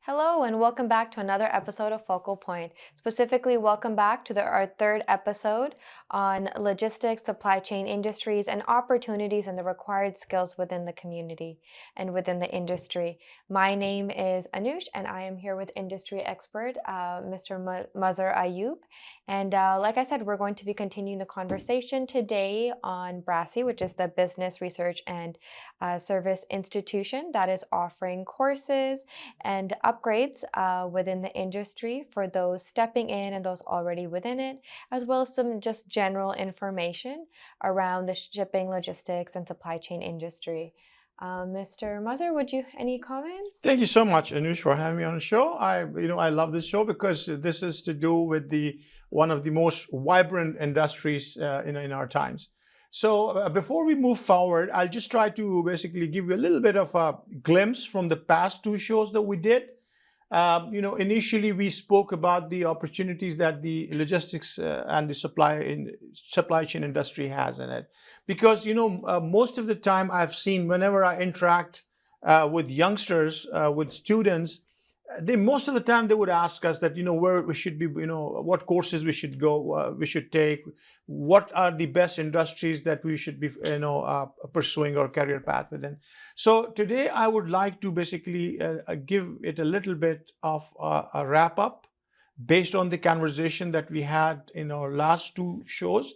Hello, and welcome back to another episode of Focal Point. Specifically, welcome back to our third episode on logistics, supply chain industries, and opportunities and the required skills within the community and within the industry. My name is Anoush, and I am here with industry expert Mr. Mazhar Ayub. And like I said, we're going to be continuing the conversation today on BRASI, which is the Business Research and Service Institution that is offering courses and upgrades within the industry for those stepping in and those already within it, as well as some just general information around the shipping, logistics, and supply chain industry. Mr. Mazhar, would you any comments? Thank you so much, Anoush, for having me on the show. I love this show because this is to do with the one of the most vibrant industries in our times. So before we move forward, I'll just try to basically give you a little bit of a glimpse from the past two shows that we did. Initially we spoke about the opportunities that the logistics and the supply chain industry has in it, because most of the time I've seen whenever I interact with youngsters, with students, they most of the time they would ask us that where we should be, what courses we should go, we should take, what are the best industries that we should be pursuing our career path within. So today I would like to basically give it a little bit of a wrap up based on the conversation that we had in our last two shows.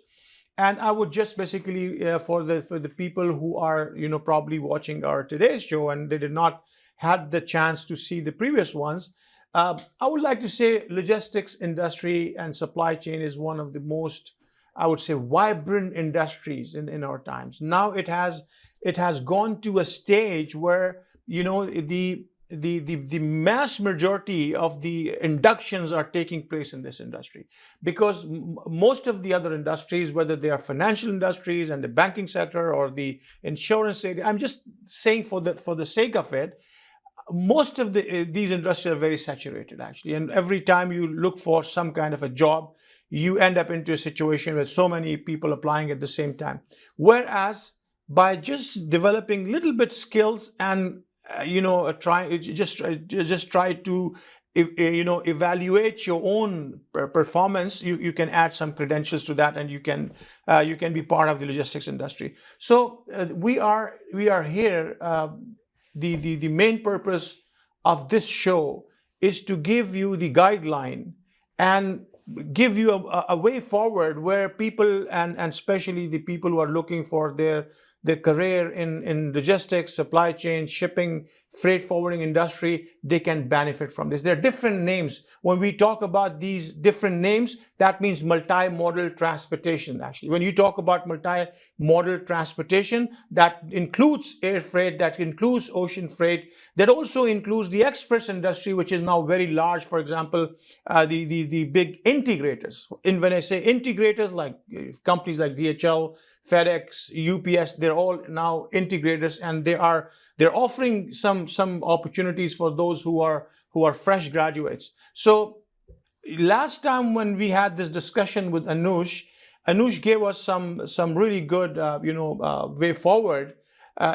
And I would just basically for the people who are probably watching our today's show and they did not had the chance to see the previous ones, I would like to say logistics industry and supply chain is one of the most, I would say, vibrant industries in our times. Now it has gone to a stage where the mass majority of the inductions are taking place in this industry, because most of the other industries, whether they are financial industries and the banking sector or the insurance sector, I'm just saying for the sake of it, most of these industries are very saturated actually, and every time you look for some kind of a job, you end up into a situation with so many people applying at the same time. Whereas by just developing little bit skills and try to evaluate your own performance, you can add some credentials to that, and you can be part of the logistics industry. So we are here. The main purpose of this show is to give you the guideline and give you a way forward where people, and especially the people who are looking for their career in logistics, supply chain, shipping, freight forwarding industry, they can benefit from this. There are different names. When we talk about these different names, that means multimodal transportation. Actually, when you talk about multimodal transportation, that includes air freight, that includes ocean freight, that also includes the express industry, which is now very large. For example, the big integrators. And when I say integrators, like companies like DHL, FedEx, UPS, they're all now integrators, and they're offering some opportunities for those who are fresh graduates. So last time when we had this discussion with Anoush gave us some really good way forward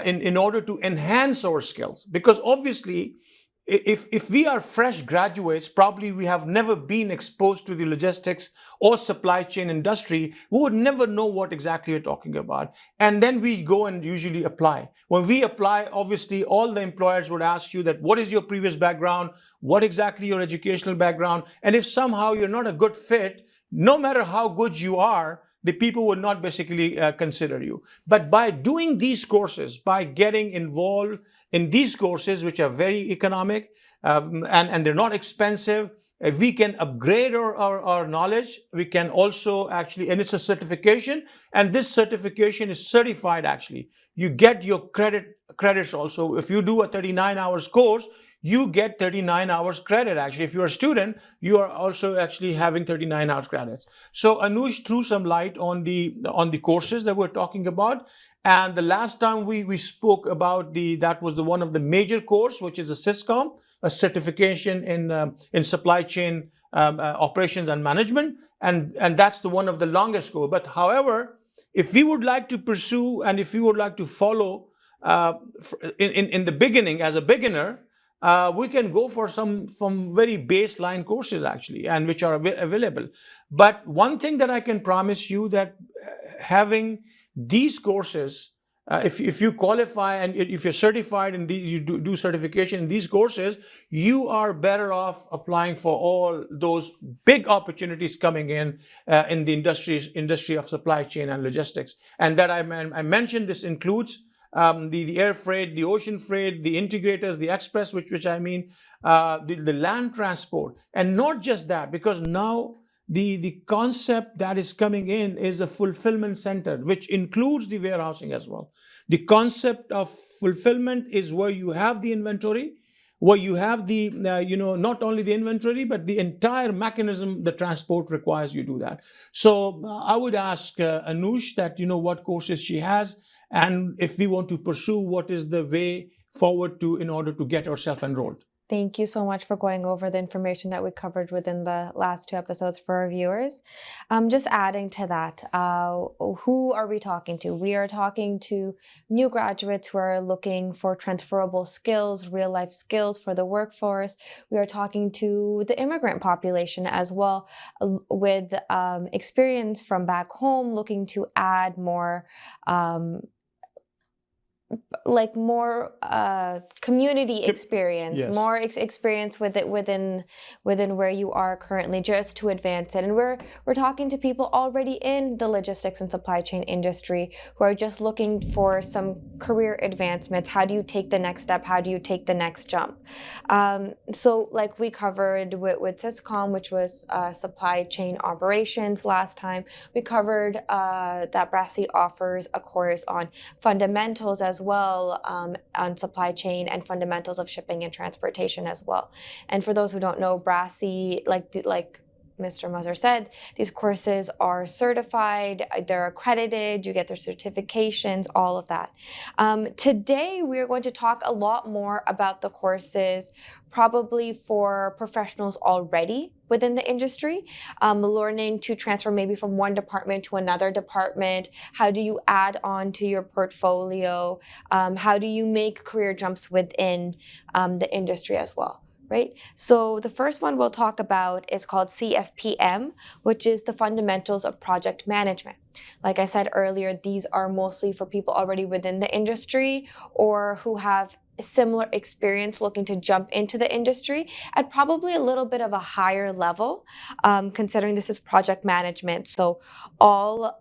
in order to enhance our skills, because obviously if we are fresh graduates, probably we have never been exposed to the logistics or supply chain industry, we would never know what exactly you're talking about. And then we go and usually apply. When we apply, obviously all the employers would ask you that what is your previous background, what exactly your educational background, and if somehow you're not a good fit, no matter how good you are, the people would not basically consider you. But by doing these courses, by getting involved in these courses, which are very economic and they're not expensive, we can upgrade our knowledge. We can also actually, and it's a certification, and this certification is certified actually. You get your credits also. If you do a 39 hours course, you get 39 hours credit. Actually, if you're a student, you are also actually having 39 hours credits. So Anoush threw some light on the courses that we're talking about. And the last time we spoke about that was one of the major course, which is a SysCom, a certification in supply chain operations and management, and that's the one of the longest course. But however, if we would like to pursue and if we would like to follow in the beginning as a beginner, we can go for some from very baseline courses actually, and which are available. But one thing that I can promise you, that having these courses, if you qualify and if you're certified and you do certification in these courses, you are better off applying for all those big opportunities coming in the industry of supply chain and logistics. And that I mentioned, this includes the air freight, the ocean freight, the integrators, the express, which I mean, the land transport. And not just that, because now the concept that is coming in is a fulfillment center, which includes the warehousing as well. The concept of fulfillment is where you have the inventory, where you have the, not only the inventory, but the entire mechanism the transport requires you do that. So I would ask Anoush that, what courses she has, and if we want to pursue, what is the way forward to in order to get ourselves enrolled. Thank you so much for going over the information that we covered within the last 2 episodes for our viewers. Just adding to that, who are we talking to? We are talking to new graduates who are looking for transferable skills, real life skills for the workforce. We are talking to the immigrant population as well, with experience from back home, looking to add more more community experience, Yes. more experience with it within where you are currently, just to advance it. And we're talking to people already in the logistics and supply chain industry who are just looking for some career advancements. How do you take the next step? How do you take the next jump? So like we covered with Syscom, which was supply chain operations last time, we covered that Brassy offers a course on fundamentals as well, on supply chain and fundamentals of shipping and transportation as well. And for those who don't know, Brassy, like Mr. Mazhar said, these courses are certified, they're accredited, you get their certifications, all of that. Today, we're going to talk a lot more about the courses, probably for professionals already within the industry, learning to transfer maybe from one department to another department. How do you add on to your portfolio? How do you make career jumps within the industry as well? Right? So the first one we'll talk about is called CFPM, which is the fundamentals of project management. Like I said earlier, these are mostly for people already within the industry or who have similar experience looking to jump into the industry at probably a little bit of a higher level, considering this is project management. So all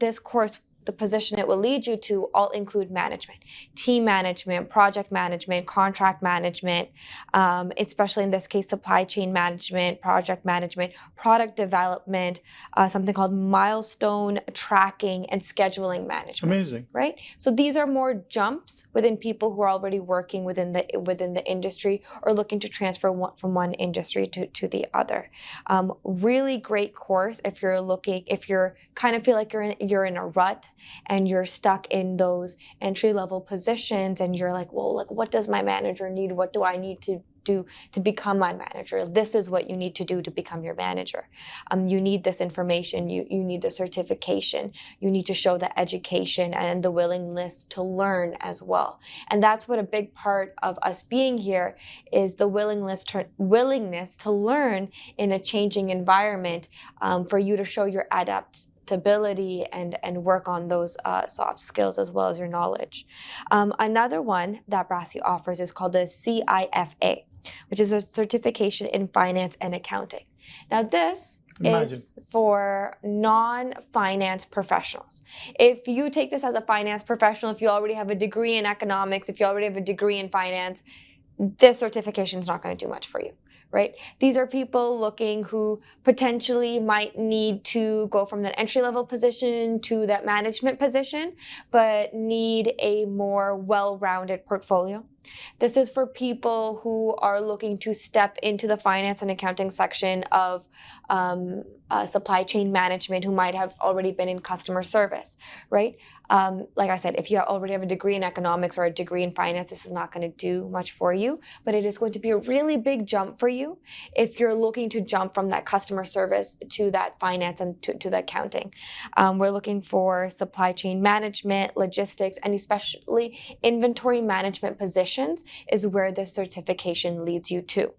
this course, the position it will lead you to, all include management, team management, project management, contract management, especially in this case, supply chain management, project management, product development, something called milestone tracking and scheduling management. Amazing. Right? So these are more jumps within people who are already working within the industry or looking to transfer from one industry to the other. Really great course if you're kind of feel like you're in a rut and you're stuck in those entry level positions and you're like, well, what does my manager need? What do I need to do to become my manager? This is what you need to do to become your manager. You need this information. You need the certification. You need to show the education and the willingness to learn as well. And that's what a big part of us being here is, the willingness to learn in a changing environment, for you to show your adaptability and work on those soft skills as well as your knowledge. Another one that Brassy offers is called the CIFA, which is a certification in finance and accounting. Now this is for non-finance professionals. If you take this as a finance professional, if you already have a degree in economics, if you already have a degree in finance, this certification is not going to do much for you. Right? These are people looking who potentially might need to go from that entry-level position to that management position, but need a more well-rounded portfolio. This is for people who are looking to step into the finance and accounting section of supply chain management, who might have already been in customer service, right? Like I said, if you already have a degree in economics or a degree in finance, this is not going to do much for you, but it is going to be a really big jump for you if you're looking to jump from that customer service to that finance and to the accounting. We're looking for supply chain management, logistics, and especially inventory management positions conditions is where this certification leads you to.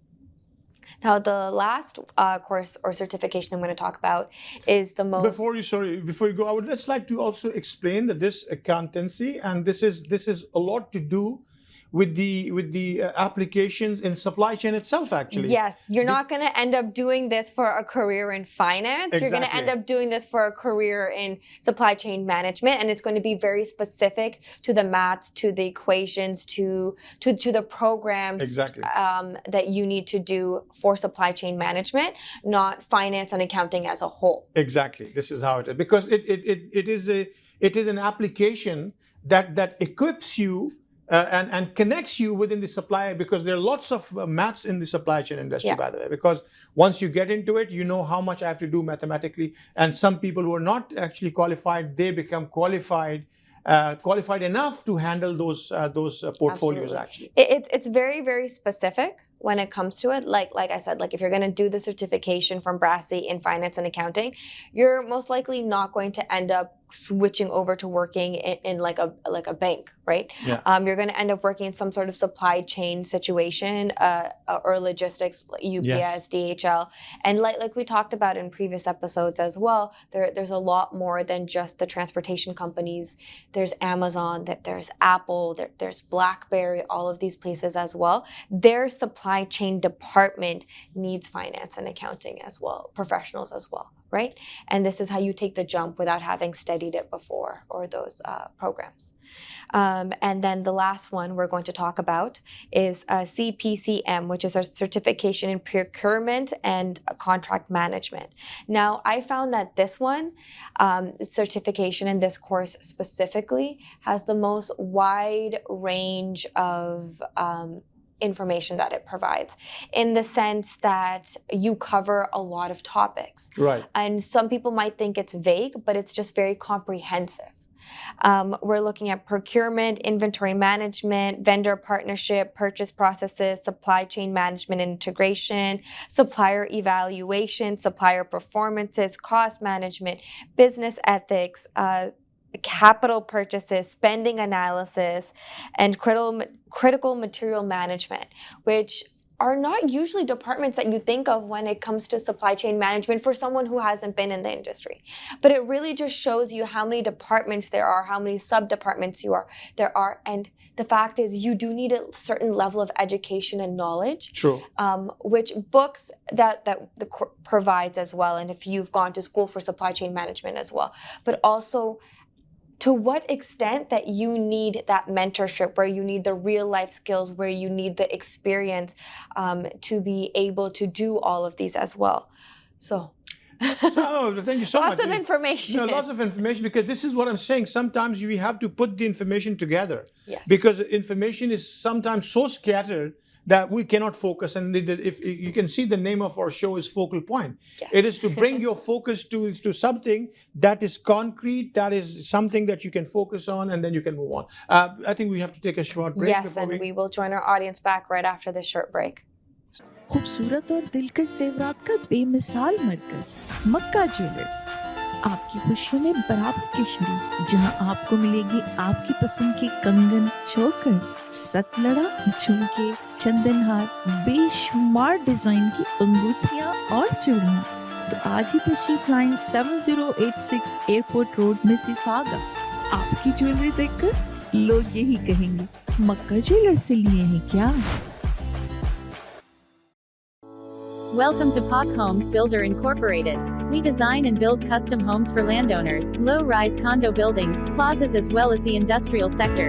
Now, the last course or certification I'm going to talk about is the most. Before you go, I would just like to also explain that this accountancy, and this is a lot to do with the applications in supply chain itself, actually. Yes, you're not going to end up doing this for a career in finance. You're going to end up doing this for a career in supply chain management, and it's going to be very specific to the maths, to the equations, to the programs that you need to do for supply chain management, not finance and accounting as a whole. Exactly. This is how it is, because it is an application that equips you and connects you within the supply, because there are lots of maths in the supply chain industry, by the way, because once you get into it, you know how much I have to do mathematically. And some people who are not actually qualified, they become qualified enough to handle those portfolios. Absolutely. Actually, it's very, very specific when it comes to it. Like I said, like if you're going to do the certification from Brassey in finance and accounting, you're most likely not going to end up switching over to working in like a bank, right? Yeah. You're going to end up working in some sort of supply chain situation or logistics, UPS, DHL, and like we talked about in previous episodes as well. There's a lot more than just the transportation companies. There's Amazon, there's Apple, there's BlackBerry, all of these places as well. Their supply chain department needs finance and accounting as well, professionals as well, right? And this is how you take the jump without having studied it before, or those programs. And then the last one we're going to talk about is CPCM, which is a certification in procurement and contract management. Now, I found that this one, certification in this course specifically, has the most wide range of information that it provides, in the sense that you cover a lot of topics. Right. And some people might think it's vague, but it's just very comprehensive. We're looking at procurement, inventory management, vendor partnership, purchase processes, supply chain management and integration, supplier evaluation, supplier performances, cost management, business ethics, capital purchases, spending analysis, and critical material management, which are not usually departments that you think of when it comes to supply chain management for someone who hasn't been in the industry. But it really just shows you how many departments there are, how many sub-departments there are, and the fact is you do need a certain level of education and knowledge. True. Which books that the provides as well, and if you've gone to school for supply chain management as well, but also to what extent that you need that mentorship, where you need the real life skills, where you need the experience to be able to do all of these as well. So thank you so much. Lots of information. Lots of information, because this is what I'm saying. Sometimes we have to put the information together. Yes. Because information is sometimes so scattered that we cannot focus. And if you can see, the name of our show is Focal Point. Yes. It is to bring your focus to something that is concrete, that is something that you can focus on, and then you can move on. I think we have to take a short break. Yes, and we will join our audience back right after this short break. खूबसूरत और दिलकश ज़ेवरात का बेमिसाल मरकज मक्का jewellers, आपकी खुशियों में बराबर की शरीक, जहां आपको मिलेगी आपकी पसंद की कंगन, चोकर, सतलड़ा, झुमके, चंदनहार, बेशुमार डिजाइन की अंगूठियां और चूड़ियां। तो आज ही तशरीफ लाएं 7086 एयरपोर्ट रोड, मिसिसागा। आपकी ज्वेलरी देखकर लोग यही कहेंगे, मक्का ज्वेलर्स से लिए हैं क्या? Welcome to POC Homes Builder Incorporated. We design and build custom homes for landowners, low-rise condo buildings, plazas as well as the industrial sector.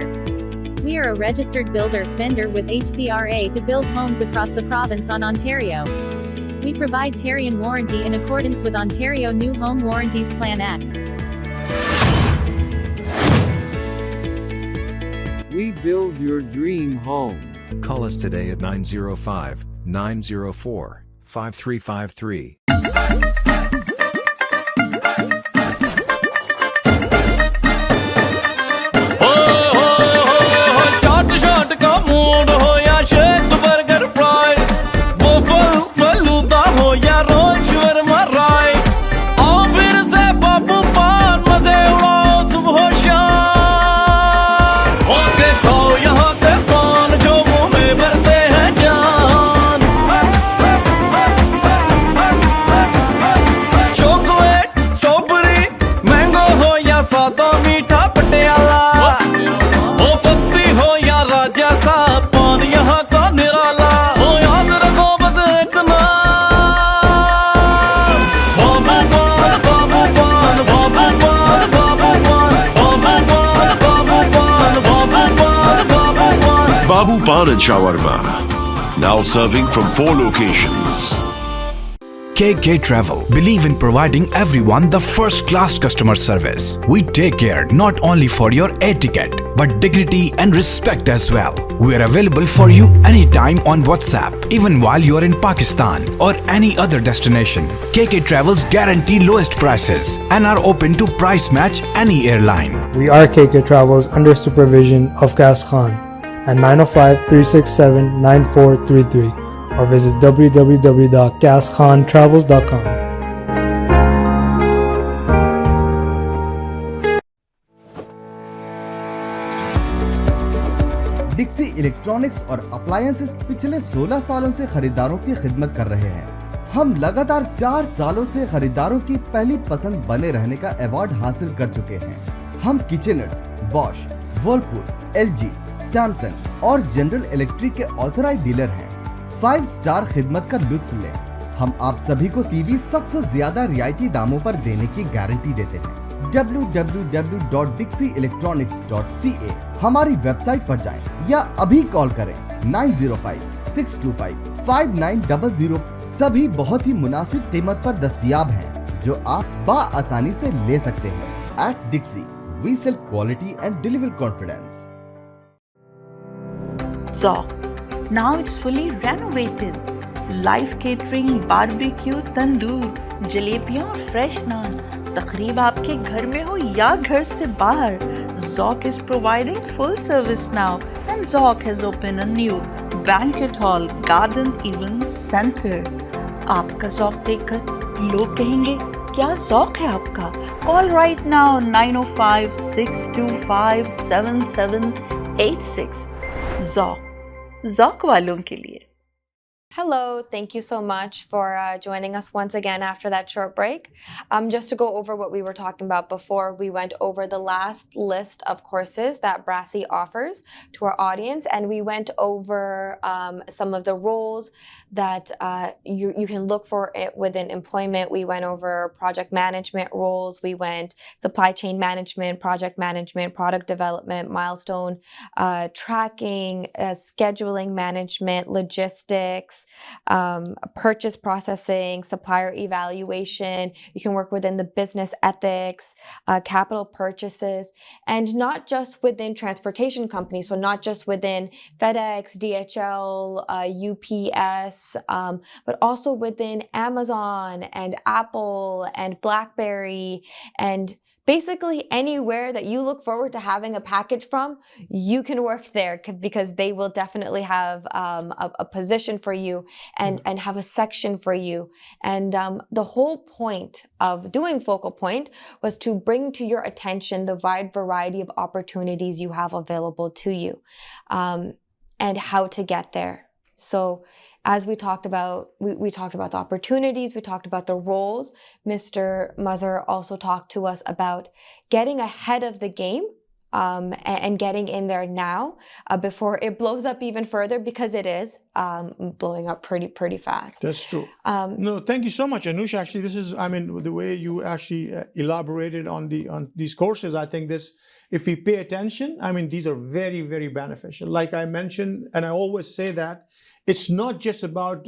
We are a registered vendor with HCRA to build homes across the province on Ontario. We provide Tarian warranty in accordance with Ontario New Home Warranties Plan Act. We build your dream home. Call us today at 905-904-5353. सादा मीठा पटियाला ओ पत्ती हो या राजा सा पान यहाँ का निराला ओ याद रखो बस एक नाम बाबू पान बाबू पान बाबू पान बाबू पान बाबू पान बाबू पान बाबू पान बाबू पान Babu Pan and Shawarma, now serving from 4 locations. KK Travel believe in providing everyone the first-class customer service. We take care not only for your air ticket, but dignity and respect as well. We are available for you anytime on WhatsApp, even while you are in Pakistan or any other destination. KK Travels guarantee lowest prices and are open to price match any airline. We are KK Travels under supervision of Gas Khan at 905-367-9433 or visit www.gaskhontravels.com. डिक्सी electronics और appliances पिछले 16 सालों से खरीदारों की खिदमत कर रहे हैं। हम लगातार 4 सालों से खरीदारों की पहली पसंद बने रहने का अवार्ड हासिल कर चुके हैं। हम किचनर्स, बॉश, वर्लपूल, एलजी, सैमसंग और जनरल इलेक्ट्रिक के ऑथराइज्ड डीलर हैं। 5 स्टार खिदमत का लुत्फ लें। हम आप सभी को टीवी सबसे ज्यादा रियायती दामों पर देने की गारंटी देते हैं। www.dixieelectronics.ca हमारी वेबसाइट पर जाएं या अभी कॉल करें 905-625-5900। सभी बहुत ही मुनासिब कीमत पर दस्तयाब हैं जो आप आसानी से ले सकते हैं। At Dixie, we sell quality and deliver confidence. Zoc. Now it's fully renovated. Live catering, barbecue, tandoor, जलेबियाँ और फ्रेश नान। तकरीब आपके घर में हो या घर से बाहर, Zoc is providing full service now, and Zoc has opened a new banquet hall, garden event center. आपका Zoc देखकर लोग कहेंगे क्या Zoc है आपका? Call right now 905-625-7786. Zoc. Zoc वालों के लिए। Hello, thank you so much for joining us once again after that short break. Just to go over what we were talking about before, we went over the last list of courses that Brassy offers to our audience, and we went over some of the roles that you can look for it within employment. We went over project management roles, we went supply chain management, project management, product development, milestone tracking, scheduling management, logistics, purchase processing, supplier evaluation. You can work within the business ethics, capital purchases, and not just within transportation companies. So not just within FedEx, DHL, UPS, but also within Amazon and Apple and BlackBerry, and basically anywhere that you look forward to having a package from, you can work there because they will definitely have a position for you and have a section for you. And the whole point of doing Focal Point was to bring to your attention the wide variety of opportunities you have available to you, and how to get there. So as we talked about, we talked about the opportunities, we talked about the roles. Mr. Mazhar also talked to us about getting ahead of the game and getting in there now before it blows up even further, because it is blowing up pretty fast. That's true. No, thank you so much, Anoush. Actually, this is, I mean, the way you actually elaborated on these courses, I think this, if we pay attention, I mean, these are very beneficial. Like I mentioned, and I always say that, it's not just about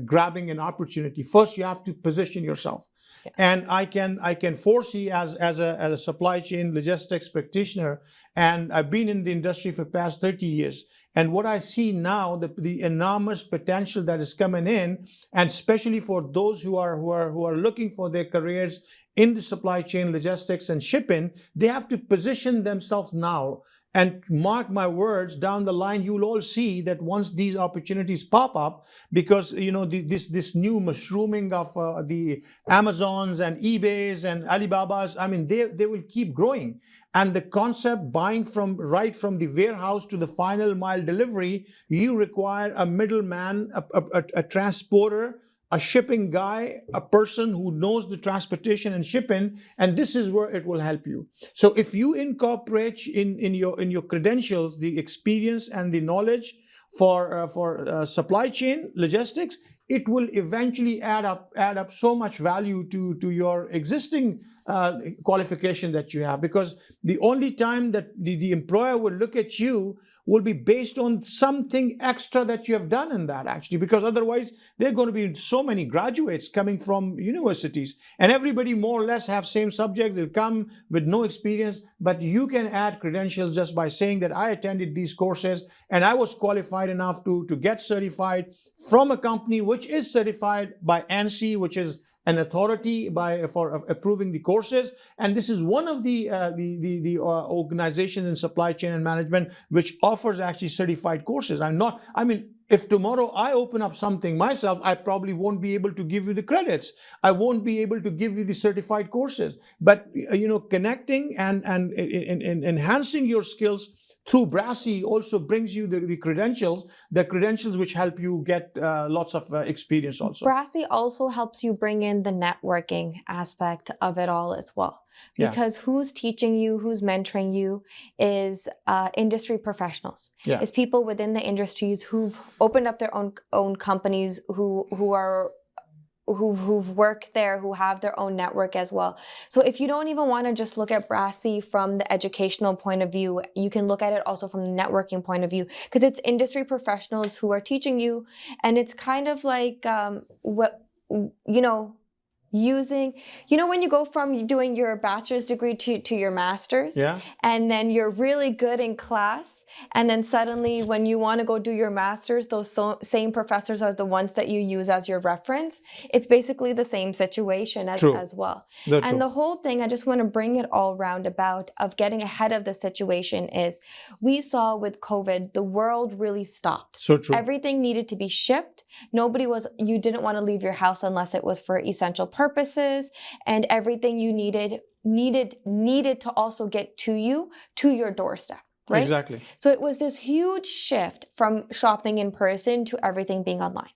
grabbing an opportunity. First, you have to position yourself. Yeah. And I can foresee as a supply chain logistics practitioner, and I've been in the industry for the past 30 years. And what I see now, the enormous potential that is coming in, and especially for those who are looking for their careers in the supply chain logistics and shipping, they have to position themselves now. And mark my words, down the line, you'll all see that once these opportunities pop up, because this new mushrooming of the Amazons and eBays and Alibabas, I mean, they will keep growing. And the concept buying right from the warehouse to the final mile delivery, you require a middleman, a transporter, a shipping guy, a person who knows the transportation and shipping, and this is where it will help you. So if you incorporate in your credentials the experience and the knowledge for supply chain logistics, it will eventually add up so much value to your existing qualification that you have, because the only time that the employer will look at you will be based on something extra that you have done in that, actually, because otherwise there are going to be so many graduates coming from universities and everybody more or less have same subjects. They'll come with no experience, but you can add credentials just by saying that I attended these courses and I was qualified enough to get certified from a company which is certified by ANSI, which is an authority for approving the courses, and this is one of the organizations in supply chain and management which offers actually certified courses. If tomorrow I open up something myself, I probably won't be able to give you the credits. I won't be able to give you the certified courses. But connecting and enhancing your skills through Brassy also brings you the credentials which help you get lots of experience also. Brassy also helps you bring in the networking aspect of it all as well. Because who's teaching you, who's mentoring you is industry professionals. Yeah. It's people within the industries who've opened up their own companies, who've worked there, who have their own network as well. So if you don't even want to just look at Brassy from the educational point of view, you can look at it also from the networking point of view, because it's industry professionals who are teaching you, and it's kind of like using, when you go from doing your bachelor's degree to your master's, and then you're really good in class, and then suddenly when you want to go do your master's, those same professors are the ones that you use as your reference. It's basically the same situation as well. The whole thing, I just want to bring it all roundabout of getting ahead of the situation is, we saw with COVID, the world really stopped. So true. Everything needed to be shipped. You didn't want to leave your house unless it was for essential purposes, and everything you needed to also get to your doorstep. Right? Exactly. So it was this huge shift from shopping in person to everything being online,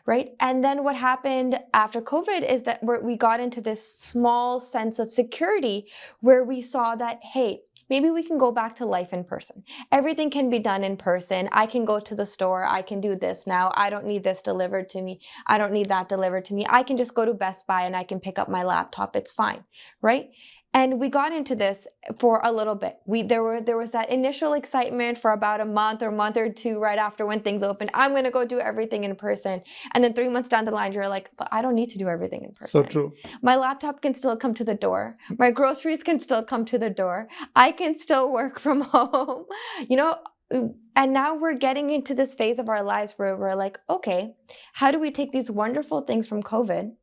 right? And then what happened after COVID is that we got into this small sense of security where we saw that, hey, maybe we can go back to life in person. Everything can be done in person. I can go to the store. I can do this now. I don't need this delivered to me. I don't need that delivered to me. I can just go to Best Buy and I can pick up my laptop. It's fine, right? And we got into this for a little bit. There was that initial excitement for about a month or two right after when things opened. I'm going to go do everything in person. And then 3 months down the line, you're like, but I don't need to do everything in person. So true. My laptop can still come to the door. My groceries can still come to the door. I can still work from home. And now we're getting into this phase of our lives where we're like, okay, how do we take these wonderful things from COVID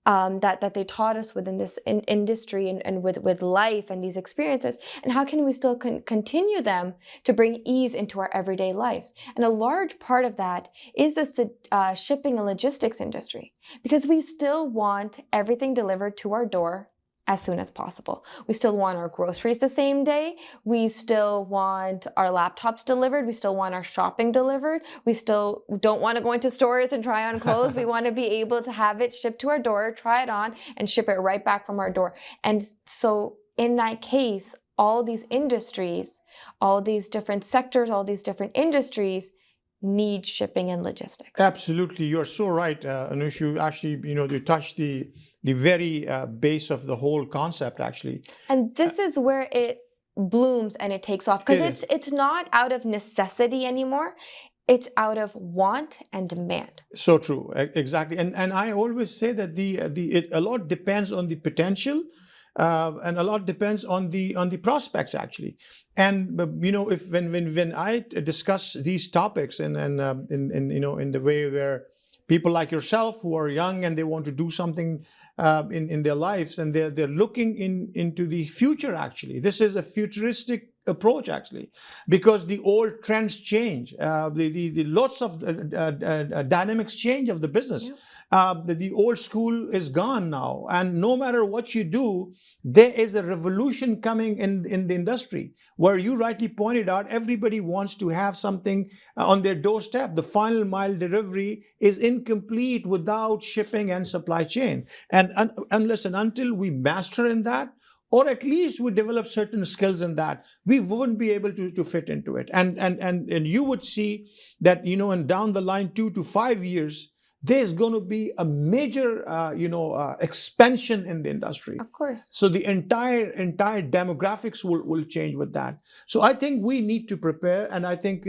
that they taught us within this industry and with life and these experiences, and how can we still continue them to bring ease into our everyday lives? And a large part of that is the shipping and logistics industry, because we still want everything delivered to our door as soon as possible. We still want our groceries the same day. We still want our laptops delivered. We still want our shopping delivered. We still don't want to go into stores and try on clothes. We want to be able to have it shipped to our door, try it on, and ship it right back from our door. And so in that case, all these industries, all these different sectors, all these different industries need shipping and logistics. Absolutely, you're so right, Anoush. You actually, you touched the very base of the whole concept, actually. And this is where it blooms and it takes off, because it's not out of necessity anymore. It's out of want and demand. So true, exactly. And I always say that a lot depends on the potential. And a lot depends on the prospects, actually. And if when I discuss these topics in the way where people like yourself who are young and they want to do something in their lives, and they're looking into the future, actually, this is a futuristic approach, actually, because the old trends change, the lots of dynamics change of the business. The old school is gone now, and no matter what you do, there is a revolution coming in the industry, where you rightly pointed out, everybody wants to have something on their doorstep. The final mile delivery is incomplete without shipping and supply chain. And unless and until we master in that, or at least we develop certain skills in that, we wouldn't be able to fit into it. And you would see that, and down the line, 2 to 5 years, there's going to be a major, expansion in the industry. Of course. So the entire demographics will change with that. So I think we need to prepare. And I think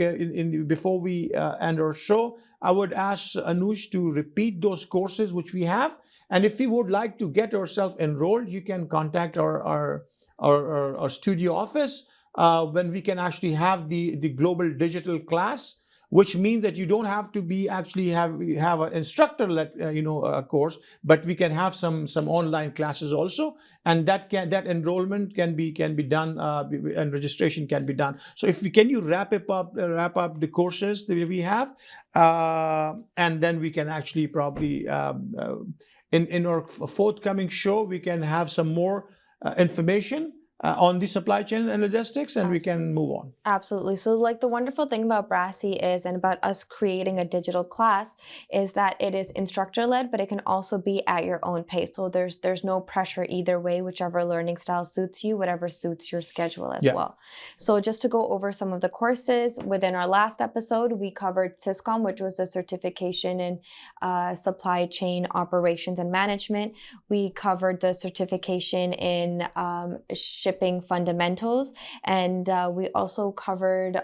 before we end our show, I would ask Anoush to repeat those courses which we have. And if you would like to get yourself enrolled, you can contact our studio office when we can actually have the global digital class, which means that you don't have to be actually have an instructor-led course, but we can have some online classes also, and that enrollment can be done and registration can be done. So can you wrap up the courses that we have, and then we can actually probably in our forthcoming show we can have some more information on the supply chain and logistics, and we can move on. Absolutely. So like the wonderful thing about Brassy is, and about us creating a digital class, is that it is instructor led, but it can also be at your own pace. So there's no pressure either way, whichever learning style suits you, whatever suits your schedule as well. So just to go over some of the courses, within our last episode, we covered SysCom, which was a certification in supply chain operations and management. We covered the certification in shipping fundamentals, and we also covered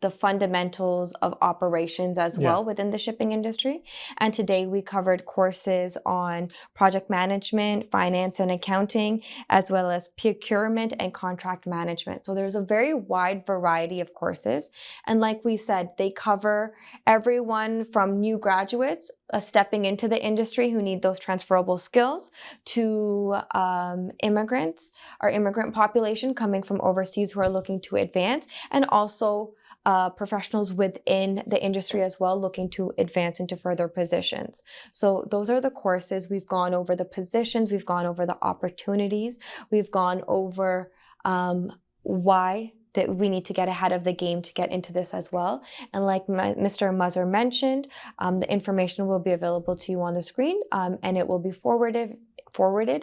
the fundamentals of operations as well within the shipping industry. And today we covered courses on project management, finance and accounting, as well as procurement and contract management. So there's a very wide variety of courses. And like we said, they cover everyone from new graduates stepping into the industry who need those transferable skills, to immigrants, our immigrant population coming from overseas who are looking to advance, and also professionals within the industry as well looking to advance into further positions. So those are the courses. We've gone over the positions, we've gone over the opportunities, we've gone over why that we need to get ahead of the game to get into this as well. And like Mr. Mazhar mentioned, the information will be available to you on the screen, and it will be forwarded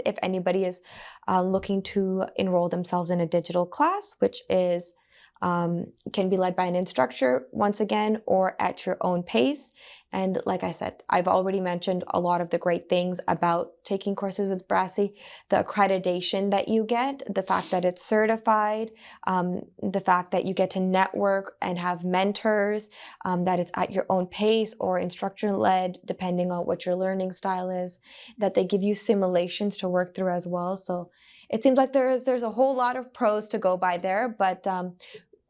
if anybody is looking to enroll themselves in a digital class, which is can be led by an instructor once again, or at your own pace. And like I said, I've already mentioned a lot of the great things about taking courses with Brassy, the accreditation that you get, the fact that it's certified, the fact that you get to network and have mentors, that it's at your own pace or instructor-led, depending on what your learning style is, that they give you simulations to work through as well. So it seems like there's a whole lot of pros to go by there, but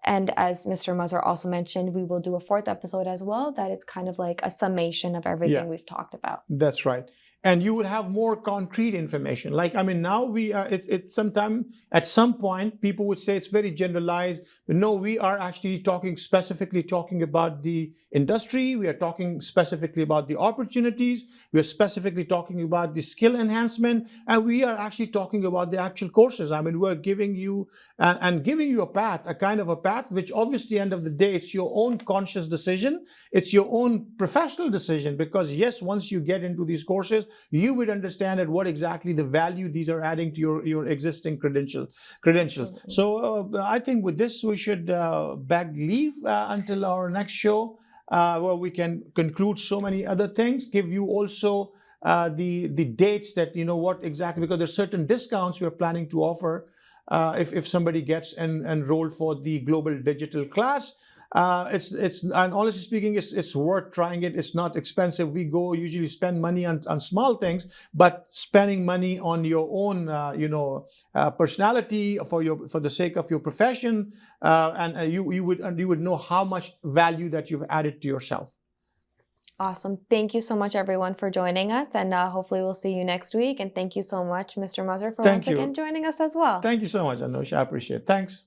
and as Mr. Mazhar also mentioned, we will do a 4th episode as well, that is kind of like a summation of everything we've talked about. That's right. And you will have more concrete information. Like, I mean, now we are, it's sometime, at some point, people would say it's very generalized. But no, we are actually specifically talking about the industry. We are talking specifically about the opportunities. We are specifically talking about the skill enhancement. And we are actually talking about the actual courses. I mean, we're giving you, and giving you a path, a kind of a path, which obviously, end of the day, it's your own conscious decision. It's your own professional decision. Because yes, once you get into these courses, you would understand what exactly the value these are adding to your existing credentials. So I think with this, we should beg leave until our next show, where we can conclude so many other things, give you also the dates that, what exactly, because there's certain discounts we're planning to offer if somebody gets enrolled for the global digital class. And honestly speaking, it's worth trying it. It's not expensive. We usually spend money on small things, but spending money on your own, personality for the sake of your profession, and you would know how much value that you've added to yourself. Awesome. Thank you so much, everyone, for joining us. And hopefully we'll see you next week. And thank you so much, Mr. Mazhar, for once again joining us as well. Thank you so much, Anoush. I appreciate it. Thanks.